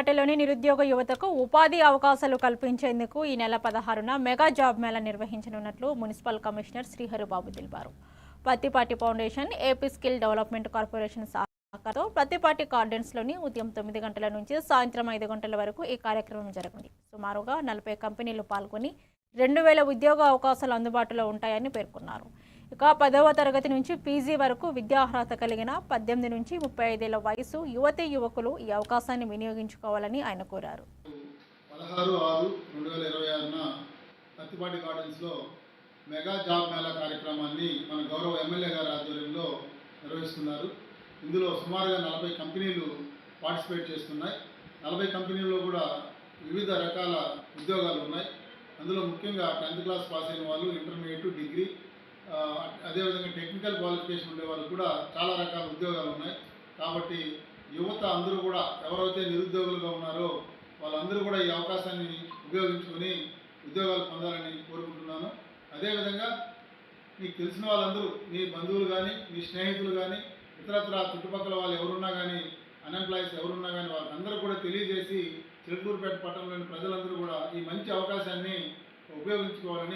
సిద్దిపేటలోని నిరుద్యోగ యువతకు ఉపాధి అవకాశాలు కల్పించేందుకు ఈ నెల 16న మెగా జాబ్ మేళా నిర్వహించనున్నట్లు మున్సిపల్ కమిషనర్ శ్రీహరిబాబు తెలిపారు. Pattipati foundation, AP skill development corporation సహకారంతో పత్తిపాటి గార్డెన్స్లోని ఉదయం 9 గంటల నుంచి సాయంత్రం 5 గంటల వరకు ఈ కార్యక్రమం జరగనుంది. సుమారుగా 40 కంపెనీలు పాల్గొని 2000 ఉద్యోగ అవకాశాలు అందుబాటులో ఉంటాయని పేర్కొన్నారు. ఇక 10వ తరగతి నుంచి పీజీ వరకు విద్యార్హత కలిగిన 18 నుంచి 35 ఏళ్ల వయసు యువతీ యువకులు ఈ అవకాశాన్ని వినియోగించుకోవాలని ఆయన కోరారు. 16/6/2026న పత్తిపాటి గార్డెన్స్లో మెగా జాబ్ మేళా కార్యక్రమాన్ని మన గౌరవ ఎమ్మెల్యే గారి ఆధ్వర్యంలో నిర్వహిస్తున్నారు. ఇందులో సుమారుగా 40 కంపెనీలు పార్టిసిపేట్ చేస్తున్నాయి. 40 కంపెనీల్లో కూడా వివిధ రకాల ఉద్యోగాలు ఉన్నాయి. అందులో ముఖ్యంగా 10th క్లాస్ పాస్ అయిన వాళ్ళు, ఇంటర్మీడియట్, డిగ్రీ, అదేవిధంగా టెక్నికల్ క్వాలిఫికేషన్ ఉండే వాళ్ళు కూడా చాలా రకాల ఉద్యోగాలు ఉన్నాయి. కాబట్టి యువత అందరూ కూడా ఎవరైతే నిరుద్యోగులుగా ఉన్నారో వాళ్ళందరూ కూడా ఈ అవకాశాన్ని ఉపయోగించుకొని ఉద్యోగాలు పొందాలని కోరుకుంటున్నాను. అదేవిధంగా మీకు తెలిసిన వాళ్ళందరూ, మీ బంధువులు కానీ, మీ స్నేహితులు కానీ, ఇతరత్ర చుట్టుపక్కల వాళ్ళు ఎవరున్నా కానీ, అన్ఎంప్లాయీస్ ఎవరున్నా కానీ వాళ్ళందరూ కూడా తెలియజేసి చిలకలూరుపేట పట్టణంలోని ప్రజలందరూ కూడా ఈ మంచి అవకాశాన్ని ఉపయోగించుకోవాలని